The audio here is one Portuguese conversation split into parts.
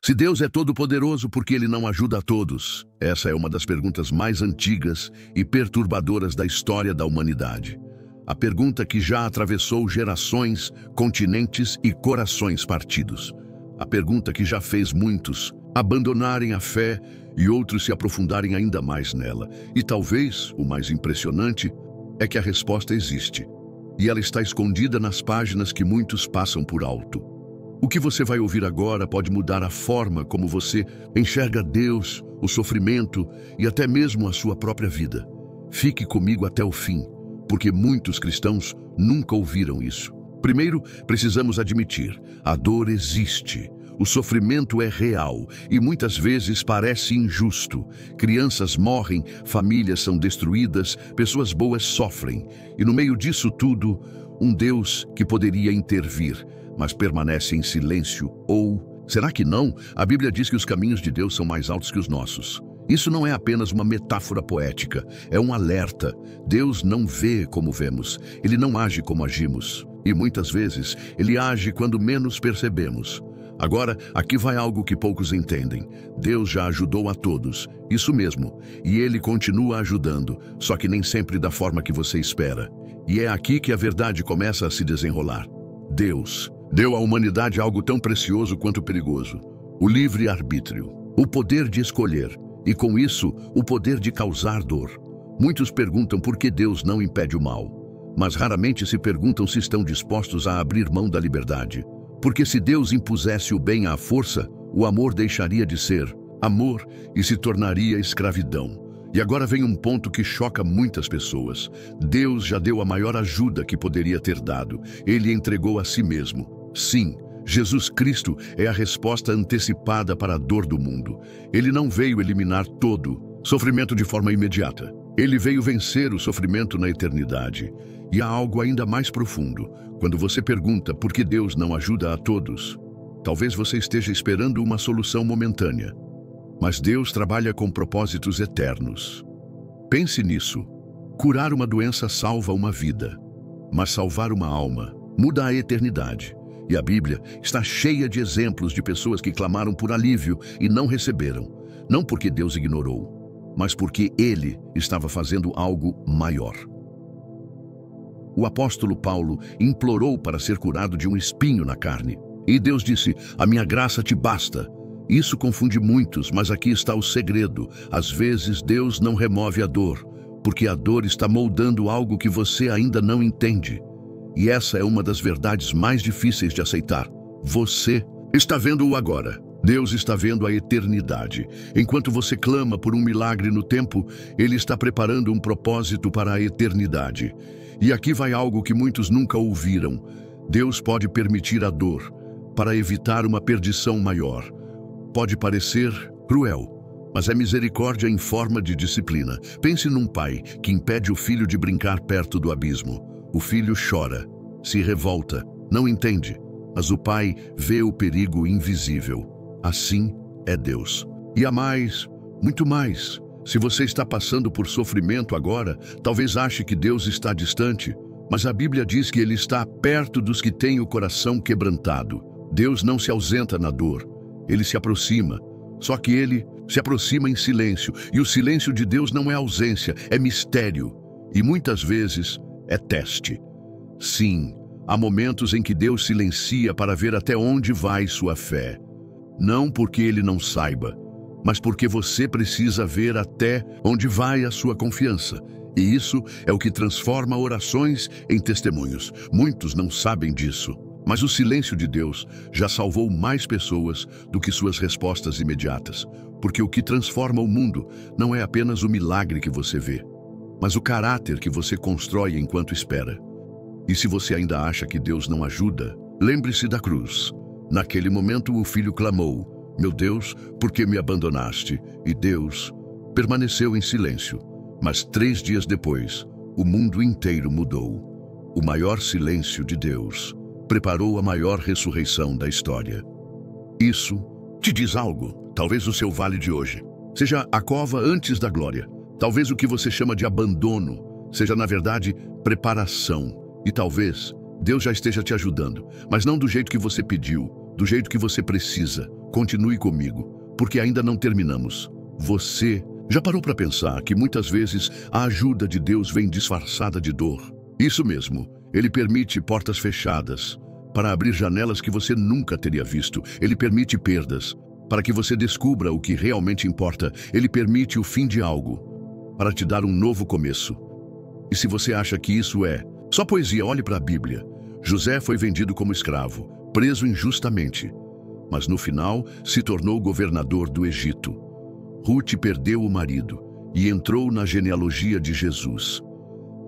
Se Deus é todo-poderoso, por que Ele não ajuda a todos? Essa é uma das perguntas mais antigas e perturbadoras da história da humanidade. A pergunta que já atravessou gerações, continentes e corações partidos. A pergunta que já fez muitos abandonarem a fé e outros se aprofundarem ainda mais nela. E talvez o mais impressionante é que a resposta existe. E ela está escondida nas páginas que muitos passam por alto. O que você vai ouvir agora pode mudar a forma como você enxerga Deus, o sofrimento e até mesmo a sua própria vida. Fique comigo até o fim, porque muitos cristãos nunca ouviram isso. Primeiro, precisamos admitir, a dor existe. O sofrimento é real e muitas vezes parece injusto. Crianças morrem, famílias são destruídas, pessoas boas sofrem. E no meio disso tudo, um Deus que poderia intervir, mas permanece em silêncio. Ou, será que não? A Bíblia diz que os caminhos de Deus são mais altos que os nossos. Isso não é apenas uma metáfora poética, é um alerta. Deus não vê como vemos, Ele não age como agimos. E muitas vezes, Ele age quando menos percebemos. Agora, aqui vai algo que poucos entendem. Deus já ajudou a todos, isso mesmo, e Ele continua ajudando, só que nem sempre da forma que você espera. E é aqui que a verdade começa a se desenrolar. Deus deu à humanidade algo tão precioso quanto perigoso: o livre-arbítrio, o poder de escolher, e com isso, o poder de causar dor. Muitos perguntam por que Deus não impede o mal, mas raramente se perguntam se estão dispostos a abrir mão da liberdade. Porque se Deus impusesse o bem à força, o amor deixaria de ser amor e se tornaria escravidão. E agora vem um ponto que choca muitas pessoas. Deus já deu a maior ajuda que poderia ter dado. Ele entregou a si mesmo. Sim, Jesus Cristo é a resposta antecipada para a dor do mundo. Ele não veio eliminar todo sofrimento de forma imediata. Ele veio vencer o sofrimento na eternidade. E há algo ainda mais profundo. Quando você pergunta por que Deus não ajuda a todos, talvez você esteja esperando uma solução momentânea. Mas Deus trabalha com propósitos eternos. Pense nisso. Curar uma doença salva uma vida, mas salvar uma alma muda a eternidade. E a Bíblia está cheia de exemplos de pessoas que clamaram por alívio e não receberam. Não porque Deus ignorou, mas porque Ele estava fazendo algo maior. O apóstolo Paulo implorou para ser curado de um espinho na carne. E Deus disse: "A minha graça te basta." Isso confunde muitos, mas aqui está o segredo. Às vezes Deus não remove a dor, porque a dor está moldando algo que você ainda não entende. E essa é uma das verdades mais difíceis de aceitar. Você está vendo-o agora. Deus está vendo a eternidade. Enquanto você clama por um milagre no tempo, Ele está preparando um propósito para a eternidade. E aqui vai algo que muitos nunca ouviram. Deus pode permitir a dor para evitar uma perdição maior. Pode parecer cruel, mas é misericórdia em forma de disciplina. Pense num pai que impede o filho de brincar perto do abismo. O filho chora, se revolta, não entende, mas o pai vê o perigo invisível. Assim é Deus. E há mais, muito mais. Se você está passando por sofrimento agora, talvez ache que Deus está distante, mas a Bíblia diz que Ele está perto dos que têm o coração quebrantado. Deus não se ausenta na dor, Ele se aproxima. Só que Ele se aproxima em silêncio, e o silêncio de Deus não é ausência, é mistério. E muitas vezes é teste. Sim, há momentos em que Deus silencia para ver até onde vai sua fé. Não porque Ele não saiba, mas porque você precisa ver até onde vai a sua confiança. E isso é o que transforma orações em testemunhos. Muitos não sabem disso, mas o silêncio de Deus já salvou mais pessoas do que suas respostas imediatas. Porque o que transforma o mundo não é apenas o milagre que você vê, mas o caráter que você constrói enquanto espera. E se você ainda acha que Deus não ajuda, lembre-se da cruz. Naquele momento o filho clamou: "Meu Deus, por que me abandonaste?" E Deus permaneceu em silêncio. Mas 3 dias depois, o mundo inteiro mudou. O maior silêncio de Deus preparou a maior ressurreição da história. Isso te diz algo? Talvez o seu vale de hoje seja a cova antes da glória. Talvez o que você chama de abandono seja, na verdade, preparação. E talvez Deus já esteja te ajudando, mas não do jeito que você pediu, do jeito que você precisa, continue comigo, porque ainda não terminamos. Você já parou para pensar que muitas vezes a ajuda de Deus vem disfarçada de dor? Isso mesmo, Ele permite portas fechadas para abrir janelas que você nunca teria visto. Ele permite perdas para que você descubra o que realmente importa. Ele permite o fim de algo para te dar um novo começo. E se você acha que isso é só poesia, olhe para a Bíblia. José foi vendido como escravo, preso injustamente, mas no final se tornou governador do Egito. Ruth perdeu o marido e entrou na genealogia de Jesus.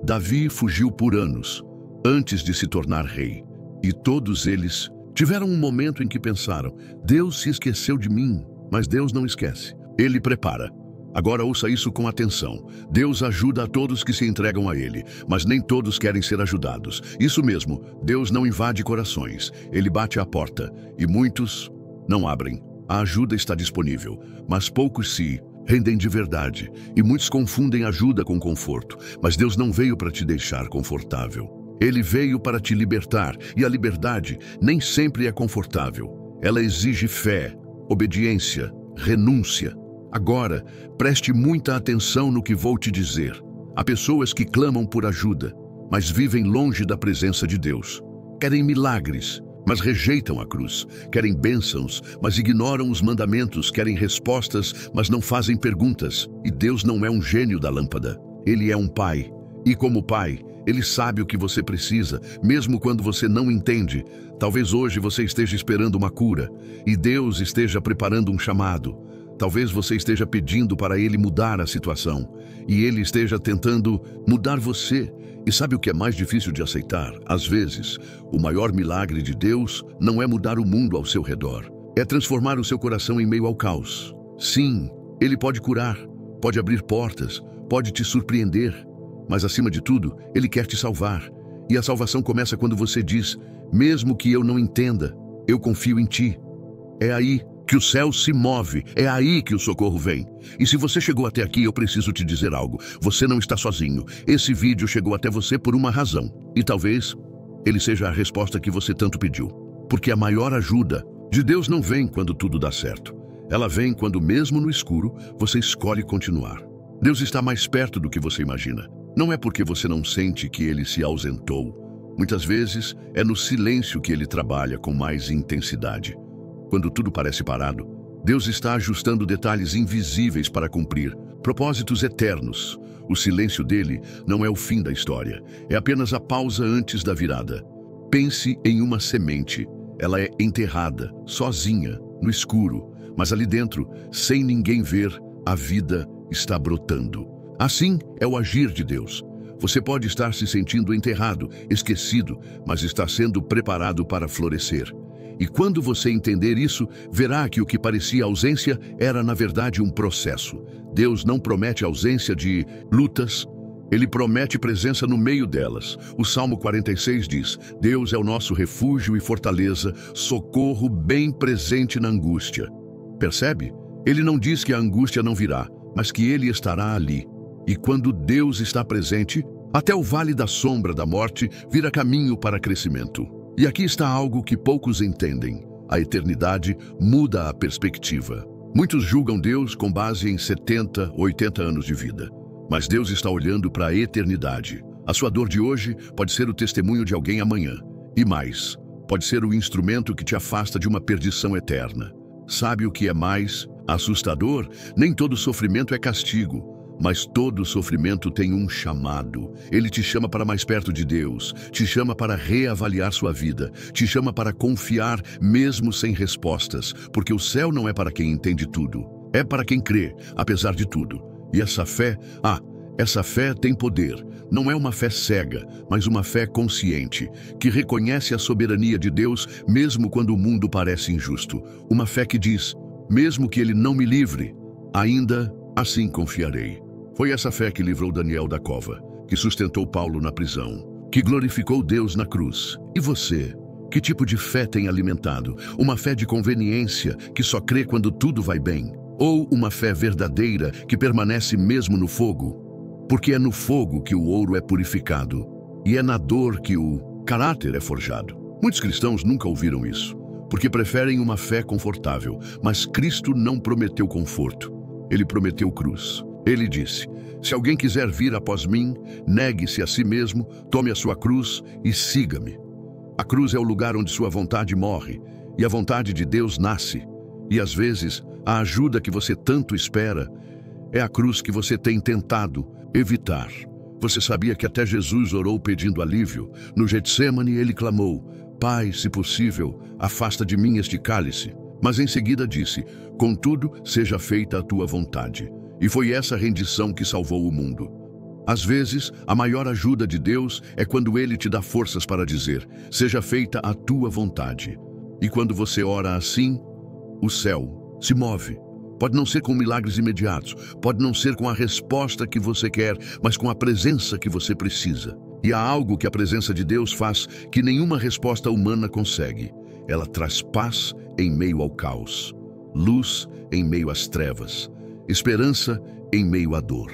Davi fugiu por anos, antes de se tornar rei. E todos eles tiveram um momento em que pensaram: Deus se esqueceu de mim, mas Deus não esquece. Ele prepara. Agora ouça isso com atenção. Deus ajuda a todos que se entregam a Ele, mas nem todos querem ser ajudados. Isso mesmo, Deus não invade corações. Ele bate à porta e muitos não abrem. A ajuda está disponível, mas poucos se rendem de verdade. E muitos confundem ajuda com conforto. Mas Deus não veio para te deixar confortável. Ele veio para te libertar, e a liberdade nem sempre é confortável. Ela exige fé, obediência, renúncia. Agora, preste muita atenção no que vou te dizer. Há pessoas que clamam por ajuda, mas vivem longe da presença de Deus. Querem milagres, mas rejeitam a cruz. Querem bênçãos, mas ignoram os mandamentos. Querem respostas, mas não fazem perguntas. E Deus não é um gênio da lâmpada. Ele é um pai. E como pai, Ele sabe o que você precisa, mesmo quando você não entende. Talvez hoje você esteja esperando uma cura, e Deus esteja preparando um chamado. Talvez você esteja pedindo para Ele mudar a situação, e Ele esteja tentando mudar você. E sabe o que é mais difícil de aceitar? Às vezes, o maior milagre de Deus não é mudar o mundo ao seu redor. É transformar o seu coração em meio ao caos. Sim, Ele pode curar, pode abrir portas, pode te surpreender. Mas acima de tudo, Ele quer te salvar. E a salvação começa quando você diz: mesmo que eu não entenda, eu confio em Ti. É aí que o céu se move, é aí que o socorro vem. E se você chegou até aqui, eu preciso te dizer algo. Você não está sozinho. Esse vídeo chegou até você por uma razão. E talvez ele seja a resposta que você tanto pediu. Porque a maior ajuda de Deus não vem quando tudo dá certo. Ela vem quando, mesmo no escuro, você escolhe continuar. Deus está mais perto do que você imagina. Não é porque você não sente que Ele se ausentou. Muitas vezes é no silêncio que Ele trabalha com mais intensidade. Quando tudo parece parado, Deus está ajustando detalhes invisíveis para cumprir propósitos eternos. O silêncio dele não é o fim da história, é apenas a pausa antes da virada. Pense em uma semente. Ela é enterrada, sozinha, no escuro, mas ali dentro, sem ninguém ver, a vida está brotando. Assim é o agir de Deus. Você pode estar se sentindo enterrado, esquecido, mas está sendo preparado para florescer. E quando você entender isso, verá que o que parecia ausência era, na verdade, um processo. Deus não promete ausência de lutas, Ele promete presença no meio delas. O Salmo 46 diz: Deus é o nosso refúgio e fortaleza, socorro bem presente na angústia. Percebe? Ele não diz que a angústia não virá, mas que Ele estará ali. E quando Deus está presente, até o vale da sombra da morte vira caminho para crescimento. E aqui está algo que poucos entendem. A eternidade muda a perspectiva. Muitos julgam Deus com base em 70, 80 anos de vida. Mas Deus está olhando para a eternidade. A sua dor de hoje pode ser o testemunho de alguém amanhã. E mais, pode ser o instrumento que te afasta de uma perdição eterna. Sabe o que é mais assustador? Nem todo sofrimento é castigo. Mas todo sofrimento tem um chamado. Ele te chama para mais perto de Deus, te chama para reavaliar sua vida, te chama para confiar mesmo sem respostas, porque o céu não é para quem entende tudo, é para quem crê, apesar de tudo. E essa fé tem poder. Não é uma fé cega, mas uma fé consciente, que reconhece a soberania de Deus mesmo quando o mundo parece injusto. Uma fé que diz: mesmo que Ele não me livre, ainda assim confiarei. Foi essa fé que livrou Daniel da cova, que sustentou Paulo na prisão, que glorificou Deus na cruz. E você? Que tipo de fé tem alimentado? Uma fé de conveniência, que só crê quando tudo vai bem? Ou uma fé verdadeira, que permanece mesmo no fogo? Porque é no fogo que o ouro é purificado, e é na dor que o caráter é forjado. Muitos cristãos nunca ouviram isso. porque preferem uma fé confortável. Mas Cristo não prometeu conforto. Ele prometeu cruz. Ele disse: se alguém quiser vir após mim, negue-se a si mesmo, tome a sua cruz e siga-me. A cruz é o lugar onde sua vontade morre e a vontade de Deus nasce. E às vezes, a ajuda que você tanto espera é a cruz que você tem tentado evitar. Você sabia que até Jesus orou pedindo alívio? No Getsêmani ele clamou: Pai, se possível, afasta de mim este cálice. Mas em seguida disse: contudo, seja feita a tua vontade. E foi essa rendição que salvou o mundo. Às vezes, a maior ajuda de Deus é quando Ele te dá forças para dizer: seja feita a tua vontade. E quando você ora assim, o céu se move. Pode não ser com milagres imediatos, pode não ser com a resposta que você quer, mas com a presença que você precisa. E há algo que a presença de Deus faz que nenhuma resposta humana consegue. Ela traz paz em meio ao caos, luz em meio às trevas, esperança em meio à dor.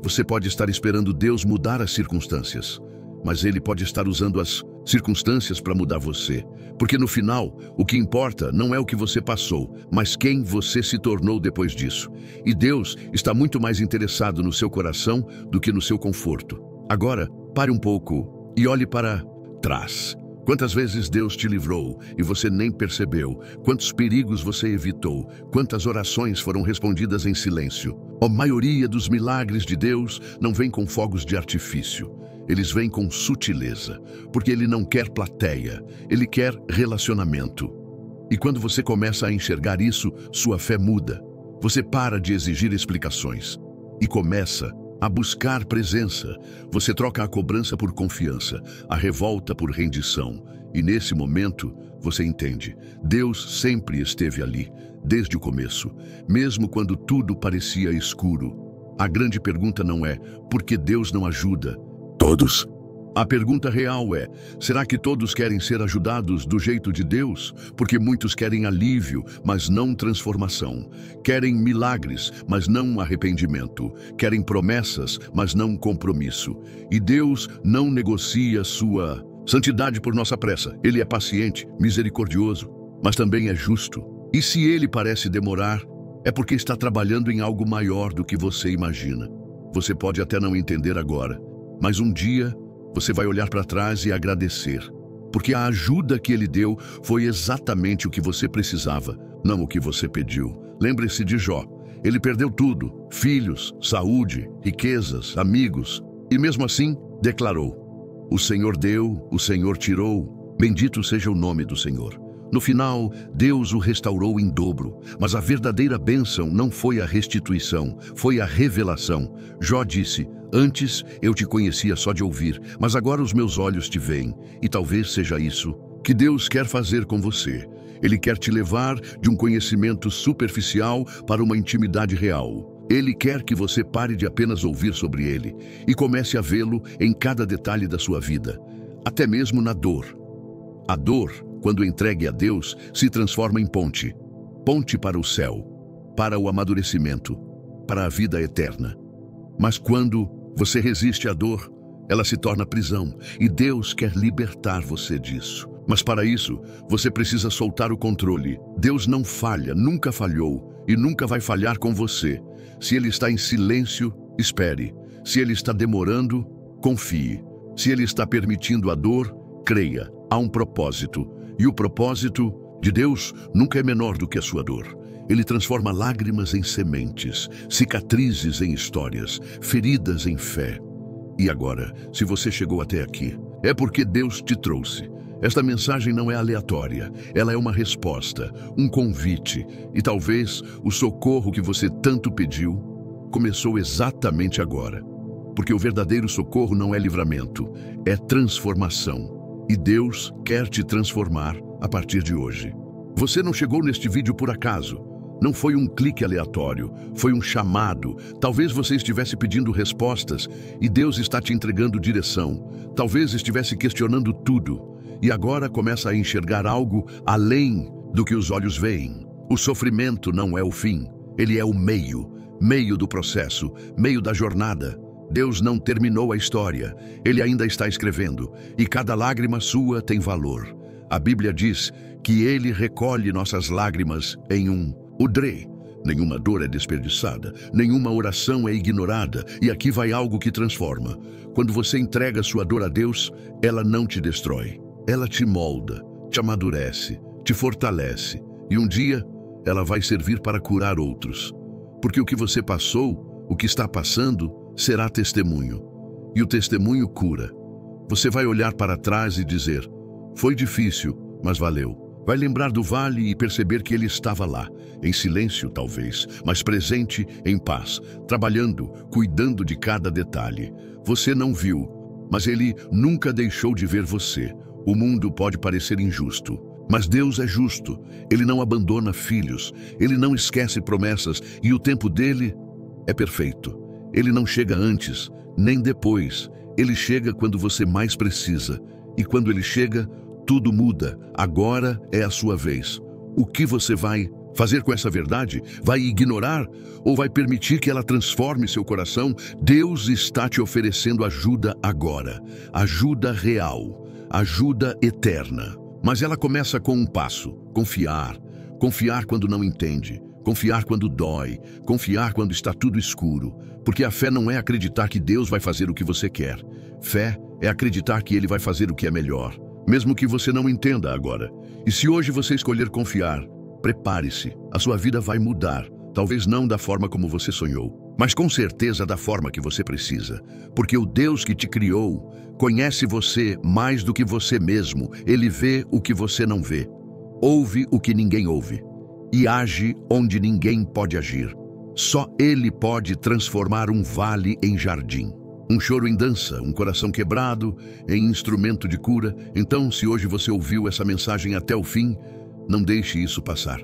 Você pode estar esperando Deus mudar as circunstâncias, mas Ele pode estar usando as circunstâncias para mudar você. Porque no final, o que importa não é o que você passou, mas quem você se tornou depois disso. E Deus está muito mais interessado no seu coração do que no seu conforto. Agora, pare um pouco e olhe para trás. Quantas vezes Deus te livrou e você nem percebeu? Quantos perigos você evitou? Quantas orações foram respondidas em silêncio? A maioria dos milagres de Deus não vem com fogos de artifício. Eles vêm com sutileza, porque Ele não quer plateia, Ele quer relacionamento. E quando você começa a enxergar isso, sua fé muda. Você para de exigir explicações e começa a buscar presença. Você troca a cobrança por confiança, a revolta por rendição. E nesse momento, você entende: Deus sempre esteve ali, desde o começo, mesmo quando tudo parecia escuro. A grande pergunta não é: por que Deus não ajuda todos? A pergunta real é: será que todos querem ser ajudados do jeito de Deus? Porque muitos querem alívio, mas não transformação. Querem milagres, mas não arrependimento. Querem promessas, mas não compromisso. E Deus não negocia sua santidade por nossa pressa. Ele é paciente, misericordioso, mas também é justo. E se Ele parece demorar, é porque está trabalhando em algo maior do que você imagina. Você pode até não entender agora, mas um dia você vai olhar para trás e agradecer, porque a ajuda que Ele deu foi exatamente o que você precisava, não o que você pediu. Lembre-se de Jó. Ele perdeu tudo: filhos, saúde, riquezas, amigos, e mesmo assim declarou: o Senhor deu, o Senhor tirou, bendito seja o nome do Senhor. No final, Deus o restaurou em dobro, mas a verdadeira bênção não foi a restituição, foi a revelação. Jó disse: antes eu te conhecia só de ouvir, mas agora os meus olhos te veem. E talvez seja isso que Deus quer fazer com você. Ele quer te levar de um conhecimento superficial para uma intimidade real. Ele quer que você pare de apenas ouvir sobre Ele e comece a vê-lo em cada detalhe da sua vida, até mesmo na dor. A dor, quando entregue a Deus, se transforma em ponte. Ponte para o céu, para o amadurecimento, para a vida eterna. Mas quando você resiste à dor, ela se torna prisão, e Deus quer libertar você disso. Mas para isso, você precisa soltar o controle. Deus não falha, nunca falhou, e nunca vai falhar com você. Se Ele está em silêncio, espere. Se Ele está demorando, confie. Se Ele está permitindo a dor, creia. Há um propósito, e o propósito de Deus nunca é menor do que a sua dor. Ele transforma lágrimas em sementes, cicatrizes em histórias, feridas em fé. E agora, se você chegou até aqui, é porque Deus te trouxe. Esta mensagem não é aleatória, ela é uma resposta, um convite, e talvez o socorro que você tanto pediu começou exatamente agora. Porque o verdadeiro socorro não é livramento, é transformação. E Deus quer te transformar a partir de hoje. Você não chegou neste vídeo por acaso. Não foi um clique aleatório, foi um chamado. Talvez você estivesse pedindo respostas e Deus está te entregando direção. Talvez estivesse questionando tudo e agora começa a enxergar algo além do que os olhos veem. O sofrimento não é o fim, ele é o meio do processo, meio da jornada. Deus não terminou a história, Ele ainda está escrevendo, e cada lágrima sua tem valor. A Bíblia diz que Ele recolhe nossas lágrimas em um odre. Nenhuma dor é desperdiçada, nenhuma oração é ignorada, e aqui vai algo que transforma. Quando você entrega sua dor a Deus, ela não te destrói. Ela te molda, te amadurece, te fortalece, e um dia ela vai servir para curar outros. Porque o que você passou, o que está passando, será testemunho. E o testemunho cura. Você vai olhar para trás e dizer: foi difícil, mas valeu. Vai lembrar do vale e perceber que ele estava lá, em silêncio talvez, mas presente, em paz, trabalhando, cuidando de cada detalhe. Você não viu, mas ele nunca deixou de ver você. O mundo pode parecer injusto, mas Deus é justo. Ele não abandona filhos, ele não esquece promessas, e o tempo dele é perfeito. Ele não chega antes, nem depois. Ele chega quando você mais precisa, e quando ele chega, tudo muda. Agora é a sua vez. O que você vai fazer com essa verdade? Vai ignorar ou vai permitir que ela transforme seu coração? Deus está te oferecendo ajuda agora. Ajuda real. Ajuda eterna. Mas ela começa com um passo: confiar. Confiar quando não entende. Confiar quando dói. Confiar quando está tudo escuro. Porque a fé não é acreditar que Deus vai fazer o que você quer. Fé é acreditar que Ele vai fazer o que é melhor, mesmo que você não entenda agora. E se hoje você escolher confiar, prepare-se. A sua vida vai mudar. Talvez não da forma como você sonhou, mas com certeza da forma que você precisa. Porque o Deus que te criou conhece você mais do que você mesmo. Ele vê o que você não vê, ouve o que ninguém ouve e age onde ninguém pode agir. Só Ele pode transformar um vale em jardim, um choro em dança, um coração quebrado em instrumento de cura. Então, se hoje você ouviu essa mensagem até o fim, não deixe isso passar.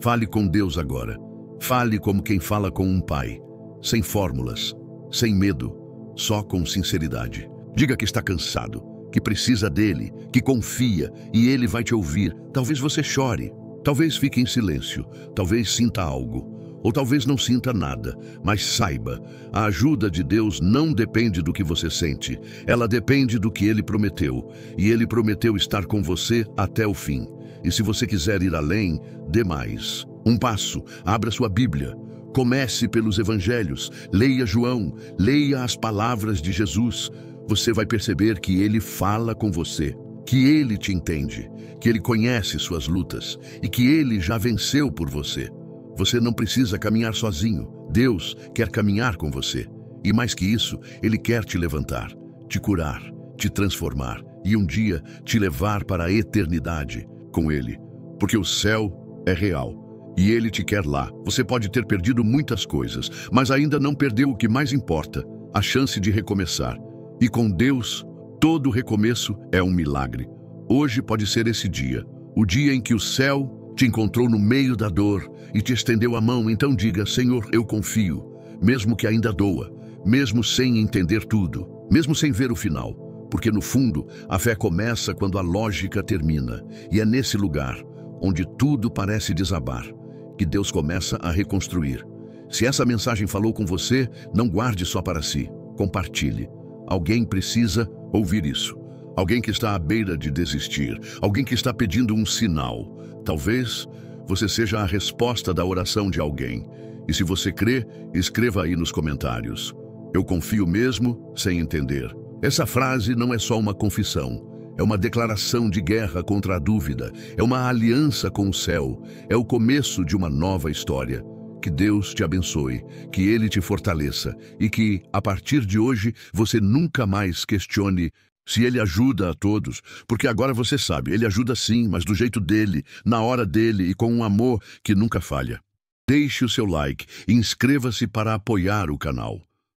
Fale com Deus agora. Fale como quem fala com um pai, sem fórmulas, sem medo, só com sinceridade. Diga que está cansado, que precisa dele, que confia, e ele vai te ouvir. Talvez você chore, talvez fique em silêncio, talvez sinta algo, ou talvez não sinta nada, mas saiba, a ajuda de Deus não depende do que você sente, ela depende do que Ele prometeu, e Ele prometeu estar com você até o fim. E se você quiser ir além, dê mais. Um passo: abra sua Bíblia, comece pelos Evangelhos, leia João, leia as palavras de Jesus. Você vai perceber que Ele fala com você, que Ele te entende, que Ele conhece suas lutas e que Ele já venceu por você. Você não precisa caminhar sozinho. Deus quer caminhar com você. E mais que isso, Ele quer te levantar, te curar, te transformar e um dia te levar para a eternidade com Ele. Porque o céu é real e Ele te quer lá. Você pode ter perdido muitas coisas, mas ainda não perdeu o que mais importa: a chance de recomeçar. E com Deus, todo recomeço é um milagre. Hoje pode ser esse dia, o dia em que o céu te encontrou no meio da dor e te estendeu a mão. Então diga: Senhor, eu confio, mesmo que ainda doa, mesmo sem entender tudo, mesmo sem ver o final. Porque no fundo, a fé começa quando a lógica termina. E é nesse lugar, onde tudo parece desabar, que Deus começa a reconstruir. Se essa mensagem falou com você, não guarde só para si, compartilhe. Alguém precisa ouvir isso. Alguém que está à beira de desistir, alguém que está pedindo um sinal. Talvez você seja a resposta da oração de alguém. E se você crê, escreva aí nos comentários: eu confio mesmo sem entender. Essa frase não é só uma confissão, é uma declaração de guerra contra a dúvida, é uma aliança com o céu, é o começo de uma nova história. Que Deus te abençoe, que Ele te fortaleça e que, a partir de hoje, você nunca mais questione se Ele ajuda a todos, porque agora você sabe, Ele ajuda sim, mas do jeito dele, na hora dele e com um amor que nunca falha. Deixe o seu like e inscreva-se para apoiar o canal.